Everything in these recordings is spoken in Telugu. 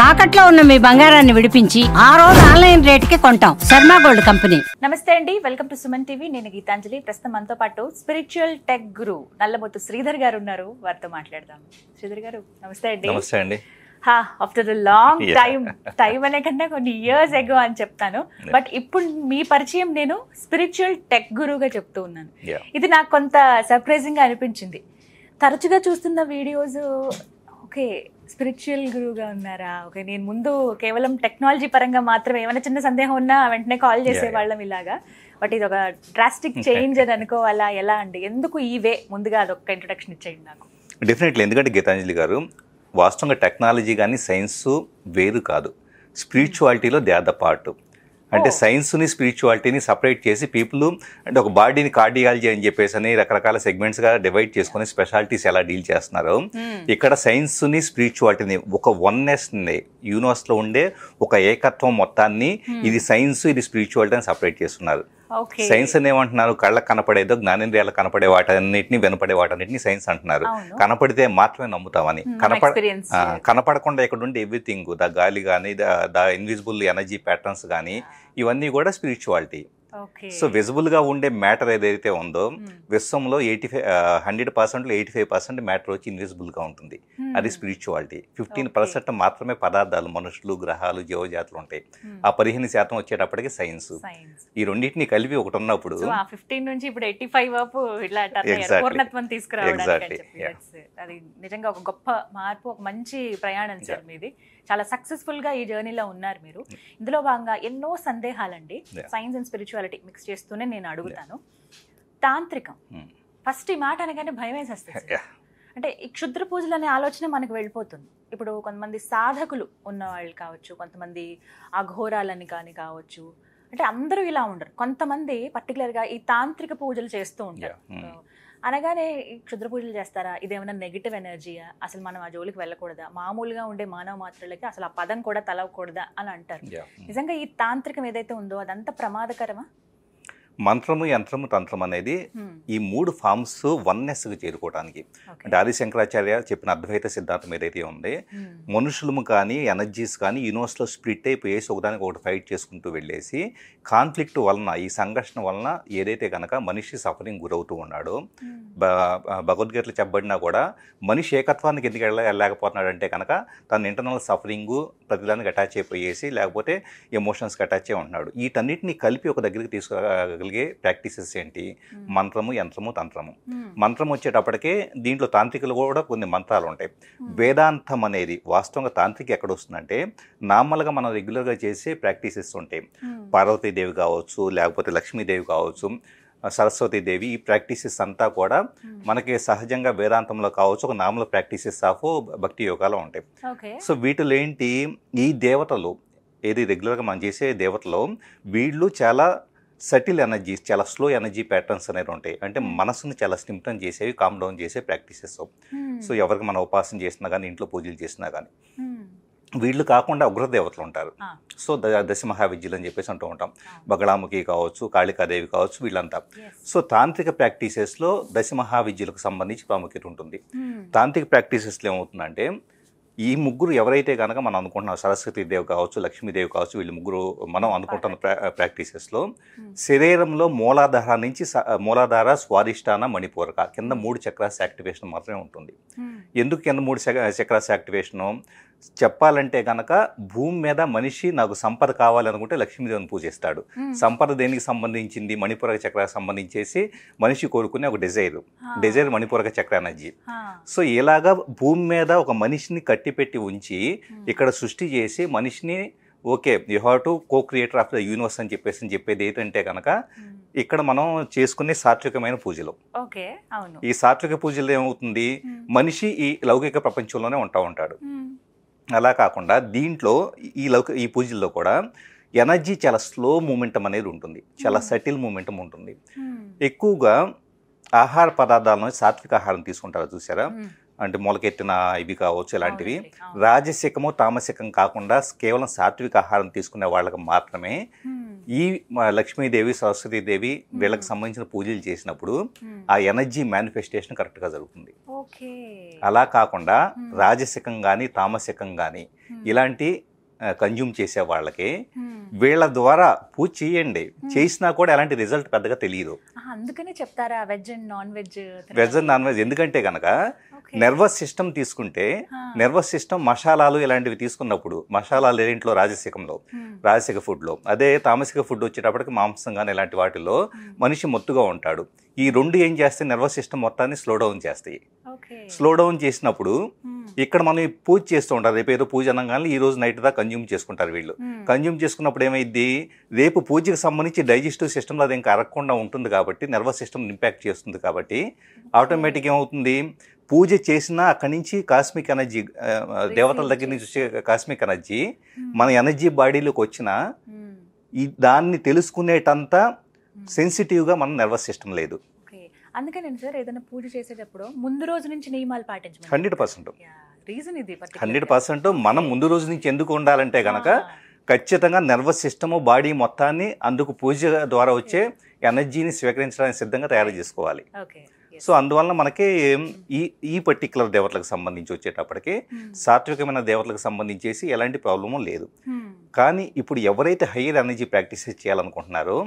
తాకట్లో ఉన్న మీ బంగారాన్ని విడిపించి ఆ రోజు ఆన్లైన్ రేటుకి కొంటాం. Sharma gold company. నమస్తే అండి, వెల్కమ్ టు సుమన్ టీవీ. నేను గీతాంజలి. ప్రస్తుతం మనతో పాటు స్పిరిచువల్ టెక్ గురు నల్లమొత్తు శ్రీధర్ గారు ఉన్నారు. వారితో మాట్లాడదాం. శ్రీధర్ గారు నమస్తే అండి. నమస్తే అండి. ఆఫ్టర్ లాంగ్ టైం అనే కన్నా కొన్ని ఇయర్స్ ఎగో అని చెప్తాను, బట్ ఇప్పుడు మీ పరిచయం నేను స్పిరిచువల్ టెక్ గురుగా చెప్తూ ఉన్నాను. ఇది నాకు కొంత సర్ప్రైజింగ్ గా అనిపించింది. తరచుగా చూస్తున్న వీడియోస్ ఓకే స్పిరిచువల్ గురువుగా ఉన్నారా, ఓకే నేను ముందు కేవలం టెక్నాలజీ పరంగా మాత్రమే ఏమైనా చిన్న సందేహం ఉన్నా వెంటనే కాల్ చేసేవాళ్ళం ఇలాగా, బట్ ఇది ఒక డ్రాస్టిక్ చేంజ్ అని అనుకోవాలా, ఎలా అండి, ఎందుకు ఈ వే? ముందుగా అదొక ఇంట్రొడక్షన్ ఇచ్చేయండి నాకు. డెఫినెట్లీ, ఎందుకంటే గీతాంజలి గారు వాస్తవంగా టెక్నాలజీ కానీ సైన్స్ వేరు కాదు, స్పిరిచువాలిటీలో దే ఆర్ ద పార్ట్. అంటే సైన్స్ని స్పిరిచువాలిటీని సపరేట్ చేసి పీపుల్ అంటే ఒక బాడీని కార్డియాలజీ అని చెప్పేసి అని రకరకాల సెగ్మెంట్స్గా డివైడ్ చేసుకుని స్పెషాలిటీస్ ఎలా డీల్ చేస్తున్నారు. ఇక్కడ సైన్స్ని స్పిరిచువాలిటీని ఒక వన్నెస్ని యూనివర్స్లో ఉండే ఒక ఏకత్వం మొత్తాన్ని ఇది సైన్స్ ఇది స్పిరిచువాలిటీ అని సపరేట్ చేస్తున్నారు. సైన్స్ అని ఏమంటున్నారు, కళ్ళకు కనపడేదో జ్ఞానేంద్రియాలకు కనపడే వాటన్నిటిని వినపడే వాటన్నిటిని సైన్స్ అంటున్నారు. కనపడితే మాత్రమే నమ్ముతామని, కనపడకుండా ఇక్కడ ఉండే ఎవ్రీథింగ్, ద గాలి కానీ ద ఇన్విజిబుల్ ఎనర్జీ ప్యాటర్న్స్ కానీ ఇవన్నీ కూడా స్పిరిచువాలిటీ. సో విజిబుల్ గా ఉండే మ్యాటర్ ఏదైతే ఉందో విశ్వంలో 100%లో 85% మ్యాటర్ వచ్చి ఇన్విజిబుల్ గా ఉంటుంది, అది స్పిరిచువాలిటీ. 15% మాత్రమే పదార్థాలు, మనుషులు, గ్రహాలు, జీవజాతులు ఉంటాయి. ఆ 15% వచ్చేటప్పటికి సైన్స్. ఈ రెండింటిని కలిపి ఒకటి ఉన్నప్పుడు 15 నుంచి ఇప్పుడు 85 వరకు ఇలా పూర్ణత్వం తీసుకురావడానికి అది నిజంగా ఒక గొప్ప మార్పు, ఒక మంచి ప్రయాణం సార్ మీది. చాలా సక్సెస్ఫుల్ గా ఈ జర్నీలో ఉన్నారు మీరు. ఇందులో భాగంగా ఎన్నో సందేహాలండి, సైన్స్ అండ్ స్పిరిచువాలిటీ మిక్స్ చేస్తూనే నేను అడుగుతాను. తాంత్రికం ఫస్ట్ ఈ మాట అనగానే భయం వేసేస్తుంది. అంటే ఈ క్షుద్ర పూజలు అనే ఆలోచన మనకు వెళ్ళిపోతుంది. ఇప్పుడు కొంతమంది సాధకులు ఉన్న వాళ్ళు కావచ్చు, కొంతమంది అఘోరాలని కానీ కావచ్చు, అంటే అందరూ ఇలా ఉండరు. కొంతమంది పర్టికులర్గా ఈ తాంత్రిక పూజలు చేస్తూ ఉంటారు. అనగానే క్షుద్ర పూజలు చేస్తారా, ఇదేమైనా నెగిటివ్ ఎనర్జీయా, అసలు మనం ఆ జోలికి వెళ్ళకూడదా, మామూలుగా ఉండే మానవ మాత్రులకి అసలు ఆ పదం కూడా తలవకూడదా అని అంటారు. నిజంగా ఈ తాంత్రికం ఏదైతే ఉందో అదంతా ప్రమాదకరమా? మంత్రము, యంత్రము, తంత్రం అనేది ఈ 3 ఫార్మ్స్ వన్నెస్కి చేరుకోవడానికి. అంటే ఆది శంకరాచార్య చెప్పిన అద్వైత సిద్ధాంతం ఏదైతే ఉంది, మనుషులము కానీ ఎనర్జీస్ కానీ యూనివర్స్లో స్ప్లిట్ అయిపోయేసి ఒకదానికి ఒకటి ఫైట్ చేసుకుంటూ వెళ్ళేసి కాన్ఫ్లిక్ట్ వలన, ఈ సంఘర్షణ వలన ఏదైతే కనుక మనిషి సఫరింగ్ గురవుతూ ఉన్నాడో, భగవద్గీతలు చెప్పబడినా కూడా మనిషి ఏకత్వానికి ఎందుకు వెళ్ళలేకపోతున్నాడంటే కనుక తన ఇంటర్నల్ సఫరింగు ప్రతిదానికి అటాచ్ అయిపోయేసి, లేకపోతే ఎమోషన్స్కి అటాచ్ అయి ఉంటున్నాడు. వీటన్నిటిని కలిపి ఒక దగ్గరికి తీసుకురాగలిగే ప్రాక్టీసెస్ ఏంటి? మంత్రము, యంత్రము, తంత్రము. మంత్రం వచ్చేటప్పటికే దీంట్లో తాంత్రికలు కూడా కొన్ని మంత్రాలు ఉంటాయి. వేదాంతం అనేది వాస్తవంగా తాంత్రిక ఎక్కడ వస్తుందంటే నార్మల్గా మనం రెగ్యులర్గా చేసే ప్రాక్టీసెస్ ఉంటాయి. పార్వతీదేవి కావచ్చు, లేకపోతే లక్ష్మీదేవి కావచ్చు, సరస్వతీదేవి, ఈ ప్రాక్టీసెస్ అంతా కూడా మనకి సహజంగా వేదాంతంలో కావచ్చు ఒక నార్మల్ ప్రాక్టీసెస్ ఆఫ్ భక్తి యోగాలో ఉంటాయి. సో వీటిలో ఏంటి, ఈ దేవతలు ఏది రెగ్యులర్గా మనం చేసే దేవతలో వీళ్ళు చాలా సటిల్ ఎనర్జీస్, చాలా స్లో ఎనర్జీ ప్యాటర్న్స్ అనేవి ఉంటాయి. అంటే మనసుని చాలా స్టిమ్టన్ చేసేవి, కామ్ డౌన్ చేసే ప్రాక్టీసెస్. సో ఎవరికి మనం ఉపాసన చేసినా కానీ, ఇంట్లో పూజలు చేసినా కానీ, వీళ్ళు కాకుండా ఉగ్రదేవతలు ఉంటారు. సో దశ మహావిద్యలు అని చెప్పేసి అంటూ ఉంటాం. బగళాముఖి కావచ్చు, కాళికాదేవి కావచ్చు, వీళ్ళంతా. సో తాంత్రిక ప్రాక్టీసెస్లో దశ మహావిద్యలకు సంబంధించి ప్రాముఖ్యత ఉంటుంది. తాంత్రిక ప్రాక్టీసెస్లో ఏమవుతుందంటే ఈ ముగ్గురు ఎవరైతే కనుక మనం అనుకుంటున్నాం, సరస్వతీదేవి కావచ్చు, లక్ష్మీదేవి కావచ్చు, వీళ్ళు ముగ్గురు మనం అనుకుంటున్న ప్రాక్టీసెస్లో శరీరంలో మూలాధార, స్వాదిష్టాన, మణిపూరక కింద 3 చక్రాస్ యాక్టివేషన్ మాత్రమే ఉంటుంది. ఎందుకు కింద 3 చక్రాస్ యాక్టివేషను? చెప్పాలంటే కనుక భూమి మీద మనిషి నాకు సంపద కావాలనుకుంటే లక్ష్మీదేవిని పూజిస్తాడు. సంపద దేనికి సంబంధించింది? మణిపూరక చక్రానికి సంబంధించేసి మనిషి కోరుకునే ఒక డిజైర్ మణిపూరక చక్ర ఎనర్జీ. సో ఇలాగా భూమి మీద ఒక మనిషిని కట్టిపెట్టి ఉంచి ఇక్కడ సృష్టి చేసి మనిషిని okay you have to co creator of the universe అని చెప్పేది ఏంటంటే కనుక ఇక్కడ మనం చేసుకునే సాత్వికమైన పూజలు. ఈ సాత్విక పూజలు ఏమవుతుంది, మనిషి ఈ లౌకిక ప్రపంచంలోనే ఉంటాడు. అలా కాకుండా దీంట్లో ఈ పూజల్లో కూడా ఎనర్జీ చాలా స్లో మూమెంటం అనేది ఉంటుంది, చాలా సటిల్ మూమెంటం ఉంటుంది. ఎక్కువగా ఆహార పదార్థాలను సాత్విక ఆహారం తీసుకుంటారు చూసారా, అంటే మొలకెత్తిన ఇవి కావచ్చు ఇలాంటివి. అవునండి, అవును. రాజసికము తామసికం కాకుండా కేవలం సాత్విక ఆహారం తీసుకునే వాళ్ళకి మాత్రమే ఈ లక్ష్మీదేవి సరస్వతీదేవి వీళ్ళకి సంబంధించిన పూజలు చేసినప్పుడు ఆ ఎనర్జీ మేనిఫెస్టేషన్ కరెక్ట్గా జరుగుతుంది. ఓకే. అలా కాకుండా రాజసికం కానీ తామసికం కానీ ఇలాంటి కన్జ్యూమ్ చేసే వాళ్ళకి వీళ్ళ ద్వారా పూజ చేయండి, చేసినా కూడా ఎలాంటి రిజల్ట్ పెద్దగా తెలియదు. అందుకనే చెప్తారా veg and non veg? Veg and non veg ఎందుకంటే కనుక నర్వస్ సిస్టమ్ తీసుకుంటే నర్వస్ సిస్టమ్ మసాలాలు ఇలాంటివి తీసుకున్నప్పుడు మసాలాలు ఏంట్లో రాజసికంలో రాజసిక ఫుడ్లో, అదే తామసిక ఫుడ్ వచ్చేటప్పటికి మాంసం కానీ ఇలాంటి వాటిలో మనిషి మొత్తుగా ఉంటాడు. ఈ రెండు ఏం చేస్తాయి నర్వస్ సిస్టమ్ మొత్తాన్ని స్లో డౌన్ చేస్తాయి. స్లో డౌన్ చేసినప్పుడు ఇక్కడ మనం పూజ చేస్తూ ఉంటారు. రేపు ఏదో పూజ అనగానే ఈ రోజు నైట్ దాకా కన్జ్యూమ్ చేసుకుంటారు వీళ్ళు. కన్జ్యూమ్ చేసుకున్నప్పుడు ఏమైంది, రేపు పూజకి సంబంధించి డైజెస్టివ్ సిస్టమ్లో అది ఇంకా అరగకుండా ఉంటుంది కాబట్టి నర్వస్ సిస్టమ్ ఇంపాక్ట్ చేస్తుంది కాబట్టి ఆటోమేటిక్ ఏమవుతుంది, పూజ చేసినా అక్కడి నుంచి కాస్మిక్ ఎనర్జీ దేవతల దగ్గర నుంచి వచ్చే కాస్మిక్ ఎనర్జీ మన ఎనర్జీ బాడీలోకి వచ్చిన దాన్ని తెలుసుకునేటంత సెన్సిటివ్గా మన నర్వస్ సిస్టమ్ లేదు. అందుకే నేను సార్ ఏదైనా పూజ చేసేటప్పుడు ముందు రోజు నుంచి నియమాలు పాటించమని 100%. రీజన్ ఇది 100%. మనం ముందు రోజు నుంచి ఎందుకు ఉండాలంటే కనుక ఖచ్చితంగా నర్వస్ సిస్టమ్ బాడీ మొత్తాన్ని అందుకు పూజ ద్వారా వచ్చే ఎనర్జీని స్వీకరించడానికి సిద్ధంగా తయారు చేసుకోవాలి. సో అందువలన మనకి ఈ పర్టికులర్ దేవతలకు సంబంధించి వచ్చేటప్పటికి సాత్వికమైన దేవతలకు సంబంధించేసి ఎలాంటి ప్రాబ్లము లేదు. కానీ ఇప్పుడు ఎవరైతే హయ్యర్ ఎనర్జీ ప్రాక్టీసెస్ చేయాలనుకుంటున్నారో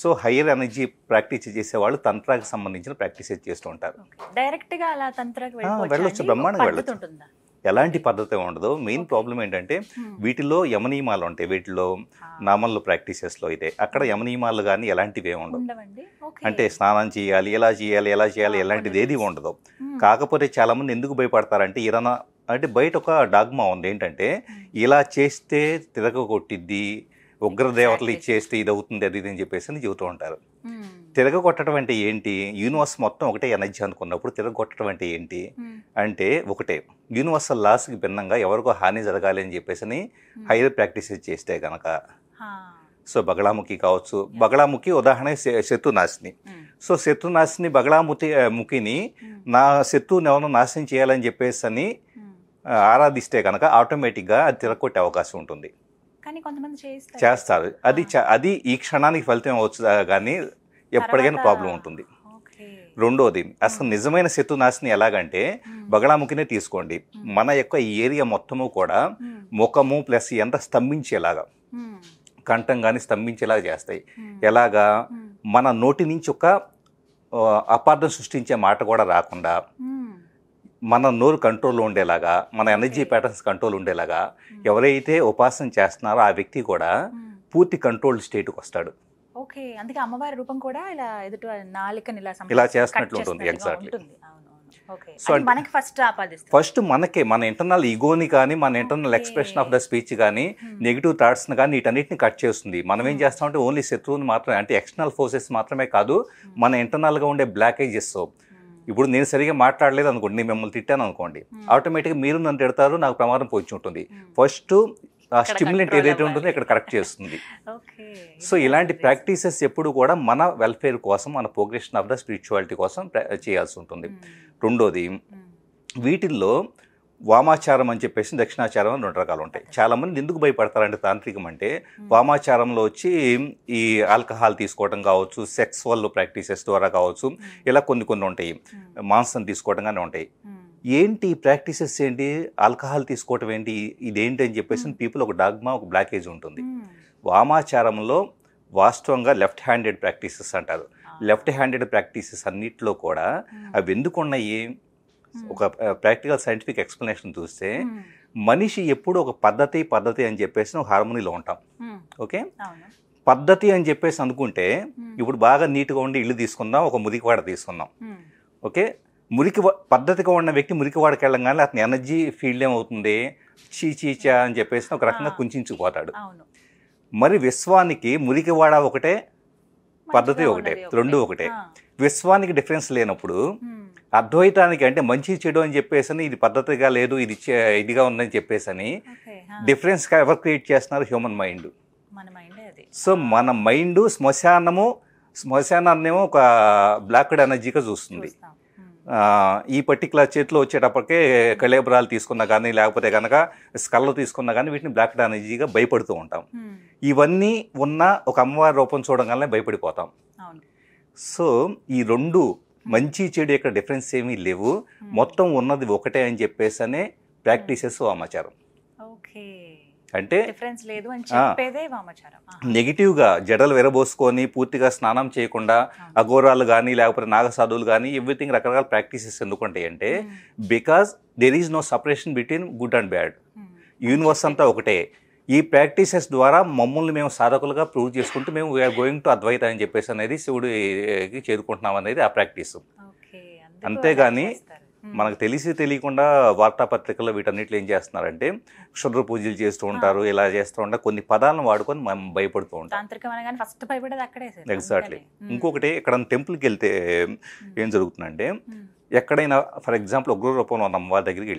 సో హయ్యర్ ఎనర్జీ ప్రాక్టీస్ చేసేవాళ్ళు తంత్రాకి సంబంధించిన ప్రాక్టీసెస్ చేస్తూ ఉంటారు. డైరెక్ట్గా అలా తంత్రాకి వెళ్ళొచ్చు, బ్రహ్మాండంగా వెళ్ళొచ్చు, ఎలాంటి పద్ధతి ఉండదు. మెయిన్ ప్రాబ్లం ఏంటంటే వీటిలో యమనియమాలు ఉంటాయి, వీటిలో నామల్లో ప్రాక్టీసెస్లో అయితే అక్కడ యమనియమాలు కానీ ఎలాంటివి ఏమి ఉండవు. అంటే స్నానం చేయాలి, ఎలా చేయాలి ఎలాంటిది ఏది ఉండదు. కాకపోతే చాలా మంది ఎందుకు భయపడతారంటే ఏదైనా అంటే బయట ఒక డాగ్మా ఉంది ఏంటంటే ఇలా చేస్తే తిరగ కొట్టిద్ది, ఉగ్రదేవతలు ఇచ్చేస్తే ఇది అవుతుంది అది ఇది అని చెప్పేసి చెబుతూ ఉంటారు. తిరగొట్టడం అంటే ఏంటి, యూనివర్స్ మొత్తం ఒకటే ఎనర్జీ అనుకున్నప్పుడు తిరగొట్టడం అంటే ఏంటి అంటే ఒకటే యూనివర్సల్ లాస్కి భిన్నంగా ఎవరికో హాని జరగాలి అని చెప్పేసి హైయర్ ప్రాక్టీసెస్ చేస్తే కనుక సో బగళాముఖి కావచ్చు, బగళాముఖి ఉదాహరణ శత్రునాశిని. సో శత్రునాశిని బగళాముఖిని నా శత్రువుని ఎవరినో నాశనం చేయాలని చెప్పేసి అని ఆరాధిస్తే కనుక ఆటోమేటిక్గా అది తిరగొట్టే అవకాశం ఉంటుంది. చేస్తారు, అది ఈ క్షణానికి ఫలితం అవచ్చు కానీ ఎప్పటికైనా ప్రాబ్లం ఉంటుంది. రెండోది అసలు నిజమైన శత్రునాశిని ఎలాగంటే బగళాముఖినే తీసుకోండి, మన యొక్క ఈ ఏరియా మొత్తము కూడా ముఖము ప్లస్ ఎంత స్తంభించేలాగా కంఠం కానీ స్తంభించేలాగా చేస్తాయి. ఎలాగా మన నోటి నుంచి ఒక అపార్థం సృష్టించే మాట కూడా రాకుండా మన నోరు కంట్రోల్లో ఉండేలాగా, మన ఎనర్జీ ప్యాటర్న్స్ కంట్రోల్ ఉండేలాగా ఎవరైతే ఉపాసన చేస్తున్నారో ఆ వ్యక్తి కూడా పూర్తి కంట్రోల్ స్టేట్కి వస్తాడు. ఓకే, అందుకే అమ్మవారి రూపం కూడా ఇలా ఎదుట నాలికని ఇలా చేస్తున్నట్లు ఉంటుంది. ఎగ్జాక్ట్లీ. సో మనకి ఫస్ట్ మనకే మన ఇంటర్నల్ ఈగోని కానీ మన internal expression of the speech కానీ నెగిటివ్ థాట్స్ని కానీ వీటన్నిటిని కట్ చేస్తుంది. మనం ఏం చేస్తామంటే ఓన్లీ శత్రువుని మాత్రమే అంటే ఎక్స్టర్నల్ ఫోర్సెస్ మాత్రమే కాదు మన ఇంటర్నల్గా ఉండే బ్లాకేజెస్. ఇప్పుడు నేను సరిగా మాట్లాడలేదు అనుకోండి, నేను మిమ్మల్ని తిట్టాను అనుకోండి, ఆటోమేటిక్గా మీరు నన్ను తిడతారు, నాకు ప్రమాదం పొంచి ఉంటుంది. ఫస్ట్ ఆ స్టిమ్యులెంట్ ఏదైతే ఉంటుందో ఇక్కడ కరెక్ట్ చేస్తుంది. సో ఇలాంటి ప్రాక్టీసెస్ ఎప్పుడు కూడా మన వెల్ఫేర్ కోసం, మన ప్రోగ్రెషన్ ఆఫ్ ద స్పిరిచువాలిటీ కోసం చేయాల్సి ఉంటుంది. రెండోది వీటిల్లో వామాచారం అని చెప్పేసి దక్షిణాచారం అని 2 రకాలు ఉంటాయి. చాలామంది ఎందుకు భయపడతారంటే తాంత్రికం అంటే వామాచారంలో వచ్చి ఈ ఆల్కహాల్ తీసుకోవడం కావచ్చు, సెక్స్వల్ ప్రాక్టీసెస్ ద్వారా కావచ్చు, ఇలా కొన్ని ఉంటాయి, మాంసం తీసుకోవడం కానీ ఉంటాయి. ఏంటి ప్రాక్టీసెస్ ఏంటి, ఆల్కహాల్ తీసుకోవటం ఏంటి, ఇదేంటి అని చెప్పేసి పీపుల్ ఒక డాగ్మా, ఒక బ్లాకేజ్ ఉంటుంది. వామాచారంలో వాస్తవంగా లెఫ్ట్ హ్యాండెడ్ ప్రాక్టీసెస్ అంటారు. లెఫ్ట్ హ్యాండెడ్ ప్రాక్టీసెస్ అన్నిట్లో కూడా అవి ఎందుకు ఉన్నాయి, ఒక ప్రాక్టికల్ సైంటిఫిక్ ఎక్స్ప్లెనేషన్ చూస్తే మనిషి ఎప్పుడు ఒక పద్ధతి అని చెప్పేసి ఒక హార్మోనీలో ఉంటాం. ఓకే, పద్ధతి అని చెప్పేసి అనుకుంటే ఇప్పుడు బాగా నీట్గా ఉండి ఇల్లు తీసుకుందాం, ఒక మురికివాడ తీసుకుందాం. ఓకే, పద్ధతిగా ఉన్న వ్యక్తి మురికివాడకి వెళ్ళంగానే అతని ఎనర్జీ ఫీల్డ్ ఏమవుతుంది, చీచీచా అని చెప్పేసి ఒక రకంగా కుంచుకుపోతాడు. మరి విశ్వానికి మురికివాడ ఒకటే, పద్ధతి ఒకటే, రెండు ఒకటే. విశ్వానికి డిఫరెన్స్ లేనప్పుడు అద్వైతానికి అంటే మంచి చెడు అని చెప్పేసి ఇది పద్ధతిగా లేదు, ఇదిగా ఉందని చెప్పేసి డిఫరెన్స్గా ఎవరు క్రియేట్ చేస్తున్నారు, హ్యూమన్ మైండ్. సో మన మైండ్ శ్మశానాన్నేమో ఒక బ్లాక్డ్ ఎనర్జీగా చూస్తుంది, ఈ పర్టికులర్ చేతిలో వచ్చేటప్పటికే కళేబరాలు తీసుకున్నా కానీ లేకపోతే కనుక స్కల్లు తీసుకున్నా కానీ వీటిని బ్లాక్ ఎనర్జీగా భయపడుతూ ఉంటాం. ఇవన్నీ ఉన్న ఒక అమ్మవారి రూపం చూడగానే భయపడిపోతాం. సో ఈ రెండు మంచి చెడు ఇక్కడ డిఫరెన్స్ ఏమీ లేవు, మొత్తం ఉన్నది ఒకటే అని చెప్పేసి అనే ప్రాక్టీసెస్ వామాచారం. అంటే నెగిటివ్గా జడలు విరబోసుకొని పూర్తిగా స్నానం చేయకుండా అఘోరాలు కానీ లేకపోతే నాగసాధువులు కానీ ఎవ్రీథింగ్ రకరకాల ప్రాక్టీసెస్ ఎందుకుంటాయి అంటే because there is no separation between good and bad. Universe అంతా ఒకటే. ఈ ప్రాక్టీసెస్ ద్వారా మమ్మల్ని మేము సాధకులుగా ప్రూవ్ చేసుకుంటూ మేము వీఆర్ గోయింగ్ టు అద్వైత అని చెప్పేసి అనేది శివుడికి చేరుకుంటున్నాం అనేది ఆ ప్రాక్టీస్. అంతేగాని మనకు తెలియకుండా వార్తాపత్రికల్లో వీటన్నిటిలో ఏం చేస్తున్నారంటే క్షుద్ర పూజలు చేస్తూ ఉంటారు, ఇలా చేస్తూ ఉంటారు, కొన్ని పదాలను వాడుకొని మనం భయపడుతూ ఉంటాం. ఎగ్జాక్ట్లీ. ఇంకొకటి ఇక్కడ టెంపుల్కి వెళ్తే ఏం జరుగుతుందంటే ఎక్కడైనా ఫర్ ఎగ్జాంపుల్ ఉగ్ర రూపంలో ఉన్న అమ్మవారి దగ్గరికి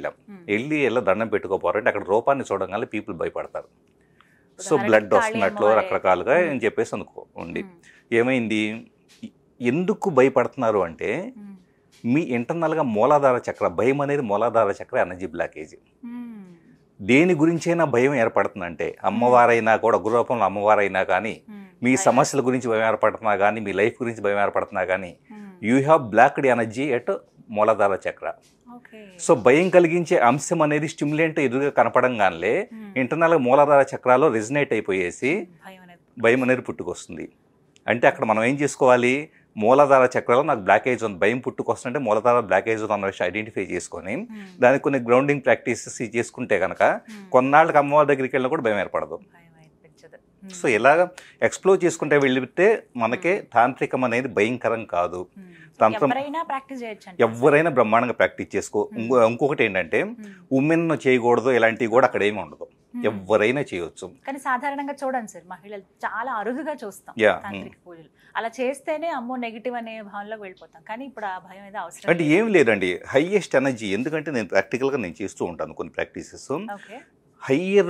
వెళ్ళి దండం పెట్టుకోపోరంటే అక్కడ రూపాన్ని చూడగానే పీపుల్ భయపడతారు. సో బ్లడ్ వస్తున్నట్లు రకరకాలుగా అని చెప్పేసి అనుకోండి. ఏమైంది, ఎందుకు భయపడుతున్నారు అంటే మీ ఇంటర్నల్గా మూలాధార చక్ర భయం అనేది మూలాధార చక్ర ఎనర్జీ బ్లాకేజ్. దేని గురించైనా భయం ఏర్పడుతుందంటే అమ్మవారైనా కూడా ఉగ్రరూపంలో అమ్మవారైనా కానీ మీ సమస్యల గురించి భయం ఏర్పడుతున్నా కానీ మీ లైఫ్ గురించి భయం ఏర్పడుతున్నా కానీ you have blocked energy at మూలాధార చక్ర. సో భయం కలిగించే అంశం అనేది స్టిమ్యులెంట్ ఎదురుగా కనపడంగానే ఇంటర్నల్గా మూలాధార చక్రాలో రెజినేట్ అయిపోయేసి భయం అనేది పుట్టుకొస్తుంది. అంటే అక్కడ మనం ఏం చేసుకోవాలి, మూలాధార చక్రాలో నాకు బ్లాకేజ్ ఉంది, భయం పుట్టుకొస్తుంటే మూలాధార బ్లాకేజ్ ఉంది అన్న విషయం ఐడెంటిఫై చేసుకొని దానికి కొన్ని గ్రౌండింగ్ ప్రాక్టీసెస్ చేసుకుంటే కనుక కొన్నాళ్ళకి అమ్మవారి దగ్గరికి వెళ్ళినా కూడా భయం ఏర్పడదు. సో ఇలాగ ఎక్స్ప్లోర్ చేసుకుంటే వెళ్తే మనకే తాంత్రికం అనేది భయంకరం కాదు. తంత్రం ఎవరైనా బ్రహ్మాండంగా ప్రాక్టీస్ చేసుకో. ఇంకొకటి ఏంటంటే ఉమెన్ చేయకూడదు ఇలాంటివి కూడా అక్కడ ఏమి ఉండదు, ఎవరైనా చేయొచ్చు. కానీ సాధారణంగా చూడండి సార్, మహిళలు చాలా అరుదుగా చూస్తాం తాంత్రిక పూజలు. అలా చేస్తేనే అమ్మో నెగిటివ్ అనే భావనలోకి వెళ్ళిపోతాం. కానీ ఇప్పుడు ఆ భయం అనేది అవసరం అంటే ఏం లేదండి. హైయెస్ట్ ఎనర్జీ, ఎందుకంటే నేను ప్రాక్టికల్గా నేను చేస్తూ ఉంటాను కొన్ని ప్రాక్టీసెస్. హయ్యర్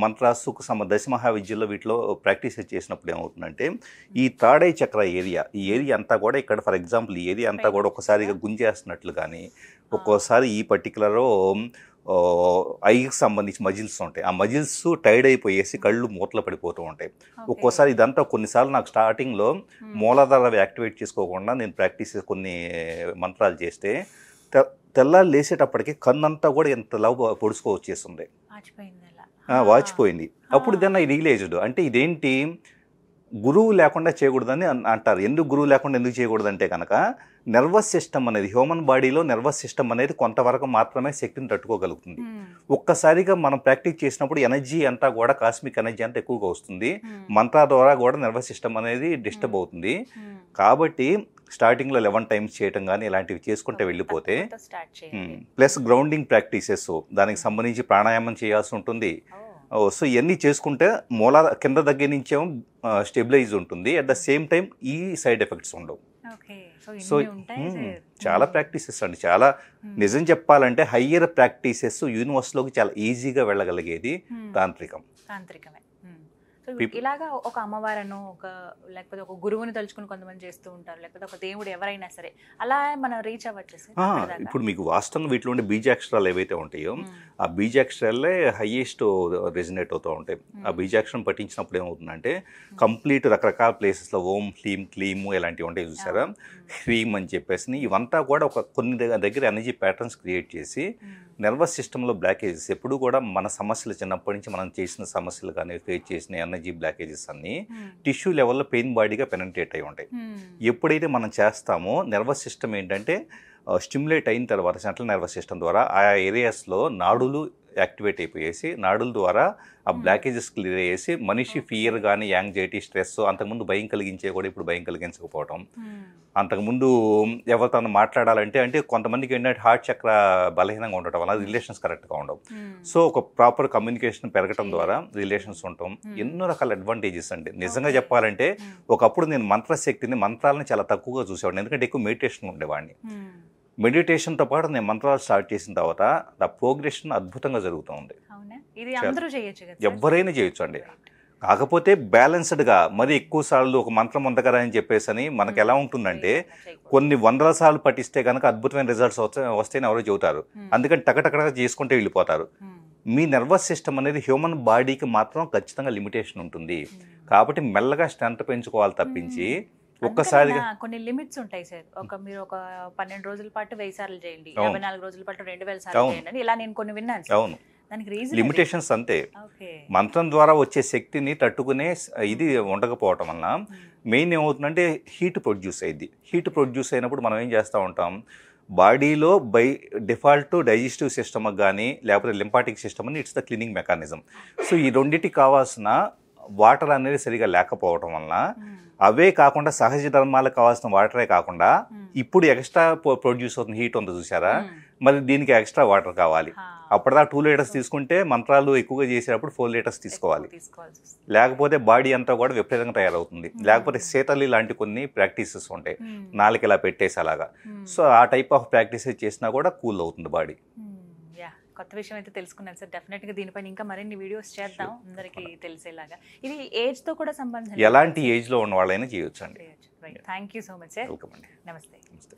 మంత్రాసుకు దశమహావిద్యలో వీటిలో ప్రాక్టీస్ చేసినప్పుడు ఏమవుతుందంటే ఈ థర్డ్ ఐ చక్ర ఈ ఏరియా అంతా కూడా ఇక్కడ ఫర్ ఎగ్జాంపుల్ ఈ ఏరియా అంతా కూడా ఒక్కసారిగా గుంజేస్తున్నట్లు కానీ ఒక్కోసారి ఈ పర్టికులర్ ఐకి సంబంధించి మజిల్స్ ఉంటాయి, ఆ మజిల్స్ టైర్డ్ అయిపోయేసి కళ్ళు మూతలు పడిపోతూ ఉంటాయి. ఒక్కోసారి ఇదంతా కొన్నిసార్లు నాకు స్టార్టింగ్లో మూలాధార యాక్టివేట్ చేసుకోకుండా నేను ప్రాక్టీస్ కొన్ని మంత్రాలు చేస్తే తెల్లారు లేసేటప్పటికి కన్నంతా కూడా ఎంత లవ్ పొడుచుకో వచ్చేస్తుంది, వాచిపోయింది. అప్పుడు దాన్ని రియలైజ్డ్ అంటే ఇదేంటి గురువు లేకుండా చేయకూడదని అంటారు. ఎందుకు గురువు లేకుండా ఎందుకు చేయకూడదు అంటే కనుక నర్వస్ సిస్టమ్ అనేది హ్యూమన్ బాడీలో నర్వస్ సిస్టమ్ అనేది కొంతవరకు మాత్రమే శక్తిని తట్టుకోగలుగుతుంది. ఒక్కసారిగా మనం ప్రాక్టీస్ చేసినప్పుడు ఎనర్జీ అంతా కూడా కాస్మిక్ ఎనర్జీ అంతా ఎక్కువగా వస్తుంది, మంత్ర ద్వారా కూడా నర్వస్ సిస్టమ్ అనేది డిస్టర్బ్ అవుతుంది. కాబట్టి స్టార్టింగ్లో 11 times చేయటం కానీ ఇలాంటివి చేసుకుంటే వెళ్ళిపోతే ప్లస్ గ్రౌండింగ్ ప్రాక్టీసెస్ దానికి సంబంధించి ప్రాణాయామం చేయాల్సి ఉంటుంది. సో ఇవన్నీ చేసుకుంటే కింద దగ్గర నుంచేమో స్టెబిలైజ్ ఉంటుంది, అట్ ద సేమ్ టైం ఈ సైడ్ ఎఫెక్ట్స్ ఉండవు. సో చాలా ప్రాక్టీసెస్ అండి, చాలా నిజం చెప్పాలంటే హయ్యర్ ప్రాక్టీసెస్ యూనివర్స్లోకి చాలా ఈజీగా వెళ్ళగలిగేది తాంత్రికమే. ఇలాగా ఒక అమ్మవారను లేకపోతే ఒక గురువుని తలుచుకుని కొంతమంది చేస్తూ ఉంటారు, లేకపోతే ఒక దేవుడు ఎవరైనా సరే అలా మనం రీచ్ అవ్వచ్చు. ఇప్పుడు మీకు వాస్తవంగా వీటిలో ఉండే బీజాక్షరాలు ఏవైతే ఉంటాయో ఆ బీజాక్షరాలే హైయెస్ట్ రెజినేట్ అవుతూ ఉంటాయి. ఆ బీజాక్షరం పఠించినప్పుడు ఏమవుతుందంటే కంప్లీట్ రకరకాల ప్లేసెస్లో ఓం హ్లీం క్లీమ్ ఇలాంటివి ఉంటాయి చూసారా, హ్రీమ్ అని చెప్పేసి ఇవంతా కూడా ఒక కొన్ని దగ్గర ఎనర్జీ ప్యాటర్న్స్ క్రియేట్ చేసి నర్వస్ సిస్టంలో బ్లాకేజెస్ ఎప్పుడు కూడా మన సమస్యలు చిన్నప్పటి నుంచి మనం చేసిన సమస్యలు కానీ ఫేస్ చేసిన ఎనర్జీ బ్లాకేజెస్ అన్నీ టిష్యూ లెవెల్లో పెయిన్ బాడీగా పెనెట్రేట్ అయి ఉంటాయి. ఎప్పుడైతే మనం చేస్తామో నర్వస్ సిస్టమ్ ఏంటంటే స్టిమ్యులేట్ అయిన తర్వాత సెంట్రల్ నర్వస్ సిస్టమ్ ద్వారా ఆ ఏరియాస్లో నాడులు యాక్టివేట్ అయిపోయేసి నాడుల ద్వారా ఆ బ్లాకేజెస్ క్లియర్ అయ్యేసి మనిషి ఫియర్ కానీ యాంగ్జైటీ స్ట్రెస్ అంతకుముందు భయం కలిగించే కూడా ఇప్పుడు భయం కలిగించకపోవటం, అంతకుముందు ఎవరితో మాట్లాడాలంటే అంటే కొంతమందికి ఏంటంటే హార్ట్ చక్ర బలహీనంగా ఉండటం వల్ల రిలేషన్స్ కరెక్ట్గా ఉండవు. సో ఒక ప్రాపర్ కమ్యూనికేషన్ పెరగటం ద్వారా రిలేషన్స్ ఉండటం ఎన్నో రకాల అడ్వాంటేజెస్ అండి. నిజంగా చెప్పాలంటే ఒకప్పుడు నేను మంత్రాలని చాలా తక్కువగా చూసేవాడిని, ఎందుకంటే ఎక్కువ మెడిటేషన్ ఉండేవాడిని. మెడిటేషన్తో పాటు నేను మంత్రాలు స్టార్ట్ చేసిన తర్వాత ఆ ప్రోగ్రెషన్ అద్భుతంగా జరుగుతూ ఉంది. ఎవరైనా చేయొచ్చు అండి. కాకపోతే బ్యాలెన్స్డ్గా మరి ఎక్కువ సార్లు ఒక మంత్రం ఉంది కదా అని చెప్పేసి అని మనకు ఎలా ఉంటుందంటే కొన్ని వందల సార్లు పఠిస్తే కనుక అద్భుతమైన రిజల్ట్స్ వస్తాయని ఎవరో చెబుతారు. అందుకని టకటకగా చేసుకుంటే వెళ్ళిపోతారు. మీ నర్వస్ సిస్టమ్ అనేది హ్యూమన్ బాడీకి మాత్రం ఖచ్చితంగా లిమిటేషన్ ఉంటుంది. కాబట్టి మెల్లగా స్ట్రెంత్ పెంచుకోవాలి తప్పించి ఒక్కసారిగా కొన్ని లిమిట్స్ ఉంటాయి సార్. మీరు ఒక 12 రోజుల పాటు 1000 సార్లు చేయండి, 24 రోజుల పాటు 2000 సార్లు చేయండి, ఇలా నేను కొన్ని విన్నాను. అవును, లిమిటేషన్స్ అంతే. మంత్రం ద్వారా వచ్చే శక్తిని తట్టుకునే ఇది ఉండకపోవటం వలన మెయిన్ ఏమవుతుందంటే హీట్ ప్రొడ్యూస్ అయ్యింది. హీట్ ప్రొడ్యూస్ అయినప్పుడు మనం ఏం చేస్తూ ఉంటాం, బాడీలో బై డిఫాల్ట్ డైజెస్టివ్ సిస్టమ్ కానీ లేకపోతే లింపాటిక్ సిస్టమ్ అని it's the cleaning mechanism. So ఈ రెండింటికి కావాల్సిన వాటర్ అనేది సరిగా లేకపోవటం వలన అవే కాకుండా సహజ ధర్మాలకు కావాల్సిన వాటరే కాకుండా ఇప్పుడు ఎక్స్ట్రా ప్రొడ్యూస్ అవుతున్న హీట్ ఉంది చూసారా, మరి దీనికి ఎక్స్ట్రా వాటర్ కావాలి. అప్పటిదా 2 లీటర్స్ తీసుకుంటే మంత్రాలు ఎక్కువగా చేసేటప్పుడు 4 లీటర్స్ తీసుకోవాలి. లేకపోతే బాడీ అంతా కూడా విపరీతంగా తయారవుతుంది. లేకపోతే శీతలి లాంటి కొన్ని ప్రాక్టీసెస్ ఉంటాయి, నాలుగు ఇలా పెట్టేసి అలాగా. సో ఆ టైప్ ఆఫ్ ప్రాక్టీసెస్ చేసినా కూడా కూల్ అవుతుంది బాడీ. కొత్త విషయం అయితే తెలుసుకున్నాను సార్. డెఫినెట్గా దీనిపైన ఇంకా మరిన్ని వీడియోస్ చేద్దాం అందరికీ తెలిసేలాగా. ఇది ఏజ్తో కూడా సంబంధం, ఎలాంటి ఏజ్లో ఉన్న వాళ్ళైనా చేయొచ్చు అండి. Thank you so much sir. Welcome అండి. నమస్తే. నమస్తే.